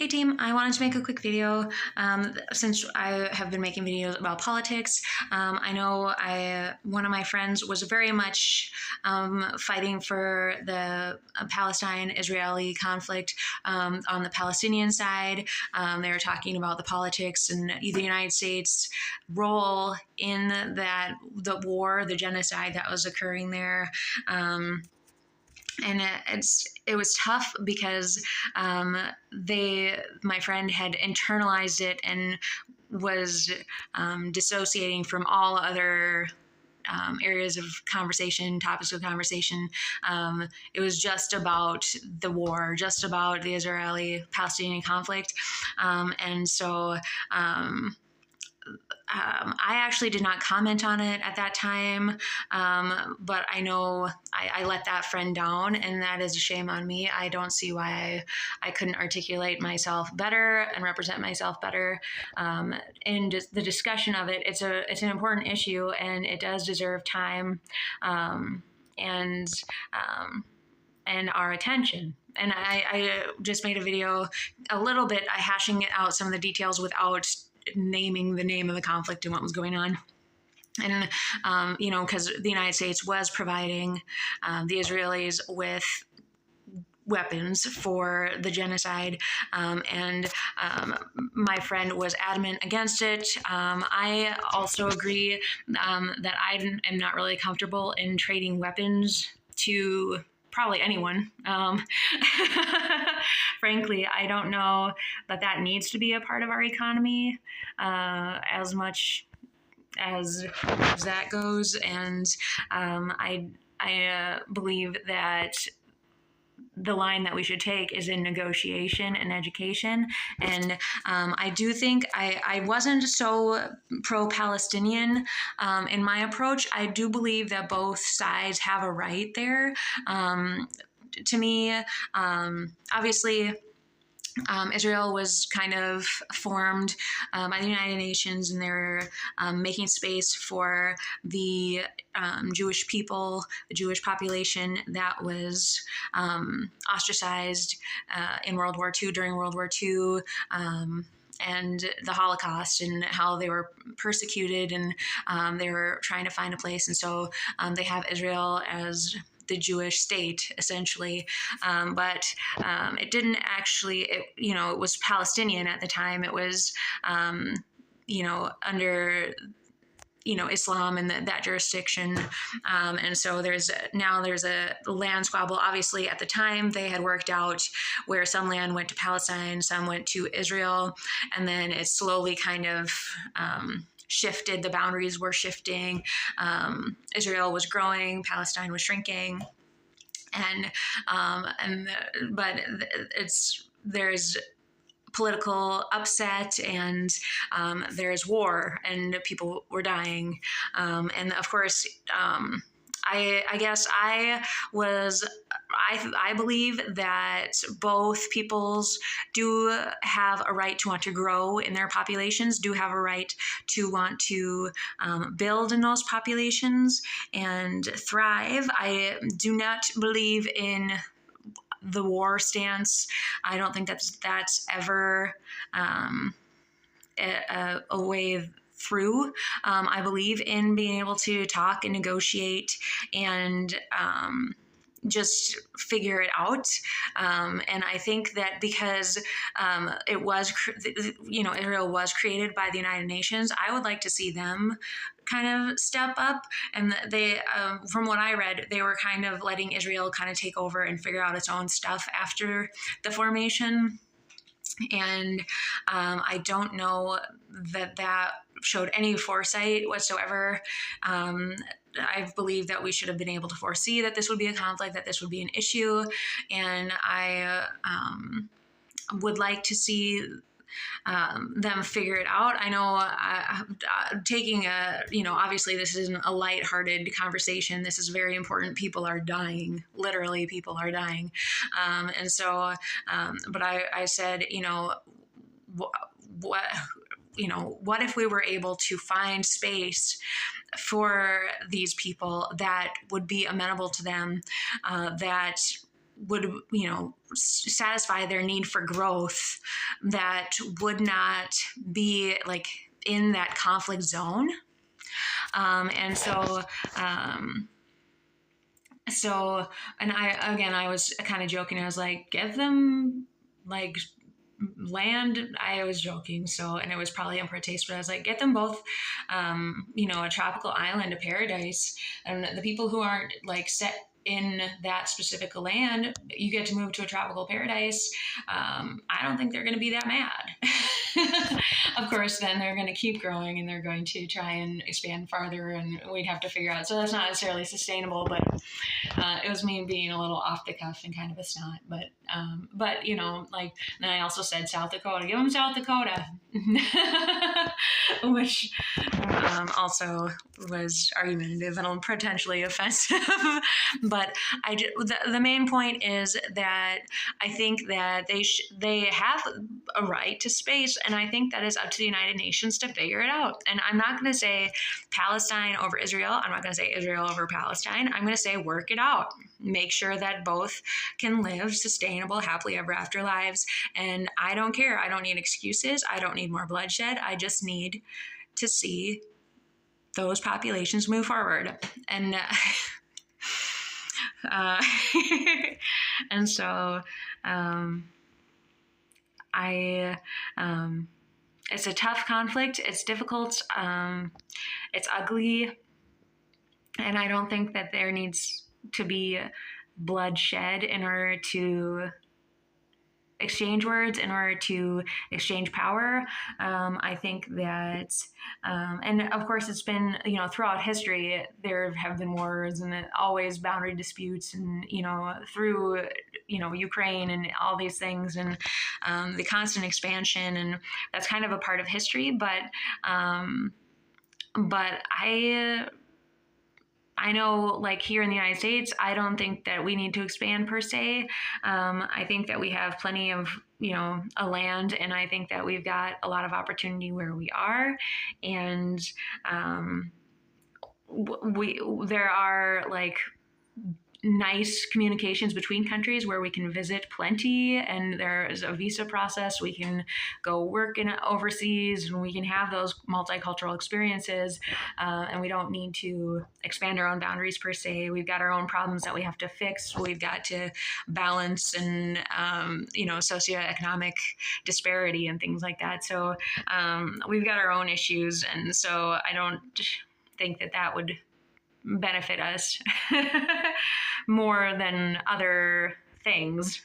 Hey team, I wanted to make a quick video since I have been making videos about politics. I know one of my friends was very much fighting for the Palestine-Israeli conflict on the Palestinian side. They were talking about the politics and the United States' role in the war, the genocide that was occurring there. And it was tough because my friend had internalized it and was dissociating from all other areas of conversation, topics of conversation. It was just about the war, just about the Israeli-Palestinian conflict. And so I actually did not comment on it at that time, but I know I let that friend down, and that is a shame on me. I don't see why I couldn't articulate myself better and represent myself better in the discussion of it. It's an important issue, and it does deserve time and our attention. And I just made a video a little bit hashing out some of the details without naming the name of the conflict and what was going on. And, because the United States was providing the Israelis with weapons for the genocide, and my friend was adamant against it. I also agree that I am not really comfortable in trading weapons to probably anyone. Frankly, I don't know that needs to be a part of our economy as much as that goes. And I believe that the line that we should take is in negotiation and education. And I do think I wasn't so pro-Palestinian in my approach. I do believe that both sides have a right there. To me, obviously, Israel was kind of formed by the United Nations, and they were making space for the Jewish people, the Jewish population that was ostracized in World War II, during World War II. And the Holocaust, and how they were persecuted, and they were trying to find a place. And so they have Israel as the Jewish state, essentially. But it didn't actually, it was Palestinian at the time. It was, under, Islam and that jurisdiction. And so there's a land squabble. Obviously, at the time, they had worked out where some land went to Palestine, some went to Israel, and then it slowly kind of shifted. The boundaries were shifting. Israel was growing, Palestine was shrinking, but there's political upset, and there's war, and people were dying, and of course, I guess I believe that both peoples do have a right to want to grow in their populations, do have a right to want to build in those populations and thrive. I do not believe in the war stance. I don't think that's ever a way through. I believe in being able to talk and negotiate and just figure it out. And I think that because Israel was created by the United Nations, I would like to see them kind of step up. And they, from what I read, they were kind of letting Israel kind of take over and figure out its own stuff after the formation. And I don't know that showed any foresight whatsoever. I believe that we should have been able to foresee that this would be a conflict, that this would be an issue. And I would like to see them figure it out. I know taking obviously this isn't a lighthearted conversation. This is very important. People are dying. Literally, people are dying. And so, but I said, what if we were able to find space for these people that would be amenable to them, that would, satisfy their need for growth, that would not be like in that conflict zone. And so, and I was kind of joking. I was like, give them like land. I was joking. So, and it was probably in poor taste, but I was like, get them both, a tropical island, a paradise. And the people who aren't like set in that specific land, you get to move to a tropical paradise. I don't think they're going to be that mad. Of course, then they're going to keep growing and they're going to try and expand farther, and we'd have to figure out. So that's not necessarily sustainable, but it was me being a little off the cuff and kind of a snot. But then I also said South Dakota, give them South Dakota, which also was argumentative and potentially offensive. But the main point is that I think that they have a right to space, and I think that is up to the United Nations to figure it out. And I'm not going to say Palestine over Israel. I'm not going to say Israel over Palestine. I'm going to say work it out. Make sure that both can live sustainable, happily ever after lives. And I don't care. I don't need excuses. I don't need more bloodshed. I just need to see those populations move forward. And and so it's a tough conflict. It's difficult. It's ugly. And I don't think that there needs to be bloodshed in order to exchange words, in order to exchange power. I think that, and of course it's been, throughout history, there have been wars and always boundary disputes and, through, Ukraine and all these things and the constant expansion. And that's kind of a part of history. But I know, like here in the United States, I don't think that we need to expand per se. I think that we have plenty of, a land, and I think that we've got a lot of opportunity where we are. And there are like nice communications between countries where we can visit plenty, and there's a visa process. We can go work in overseas, and we can have those multicultural experiences, and we don't need to expand our own boundaries per se. We've got our own problems that we have to fix. We've got to balance and socioeconomic disparity and things like that. So we've got our own issues, and so I don't think that would benefit us more than other things.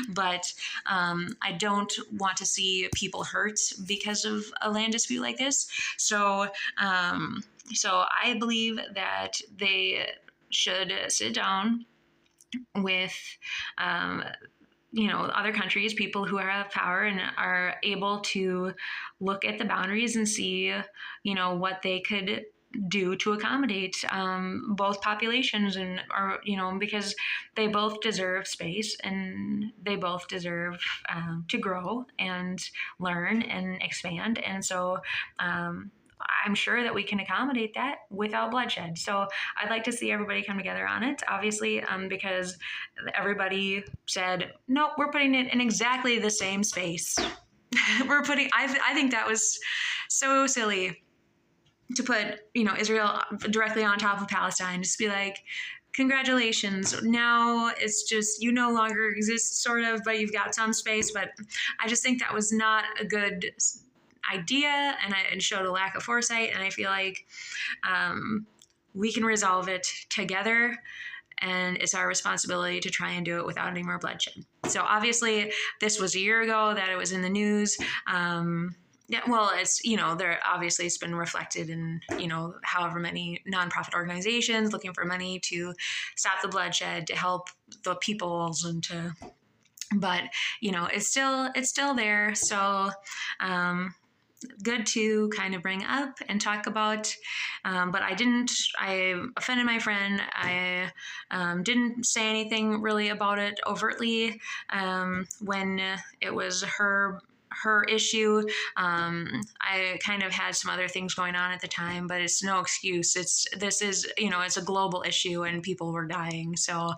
But I don't want to see people hurt because of a land dispute like this. So I believe that they should sit down with other countries, people who have power and are able to look at the boundaries and see, what they could do to accommodate both populations, and because they both deserve space and they both deserve to grow and learn and expand. And so I'm sure that we can accommodate that without bloodshed. So I'd like to see everybody come together on it, obviously, because everybody said, nope, we're putting it in exactly the same space. I think that was so silly to put, Israel directly on top of Palestine, just be like, congratulations. Now it's just, you no longer exist, sort of, but you've got some space. But I just think that was not a good idea, and it showed a lack of foresight. And I feel like we can resolve it together, and it's our responsibility to try and do it without any more bloodshed. So obviously this was a year ago that it was in the news. Yeah, well, it's, it's been reflected in, however many nonprofit organizations looking for money to stop the bloodshed, to help the peoples, but it's still there. So, good to kind of bring up and talk about, but I offended my friend. I didn't say anything really about it overtly when it was her issue. I kind of had some other things going on at the time, but it's no excuse. This is it's a global issue and people were dying. So,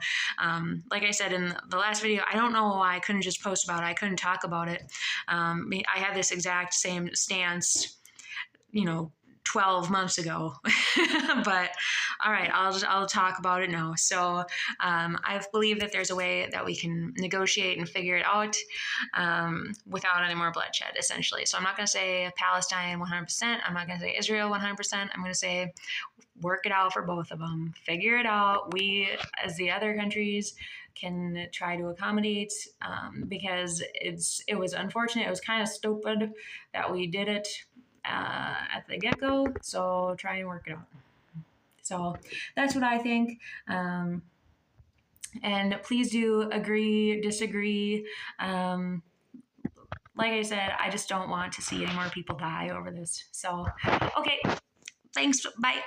like I said in the last video, I don't know why I couldn't just post about it. I couldn't talk about it. I had this exact same stance, 12 months ago. But all right, I'll talk about it now. So I believe that there's a way that we can negotiate and figure it out without any more bloodshed, essentially. So I'm not going to say Palestine 100%. I'm not going to say Israel 100%. I'm going to say work it out for both of them. Figure it out. We, as the other countries, can try to accommodate, because it was unfortunate. It was kind of stupid that we did it at the get-go. So try and work it out. So that's what I think. And please do agree, disagree. Like I said, I just don't want to see any more people die over this. So, okay, thanks. Bye.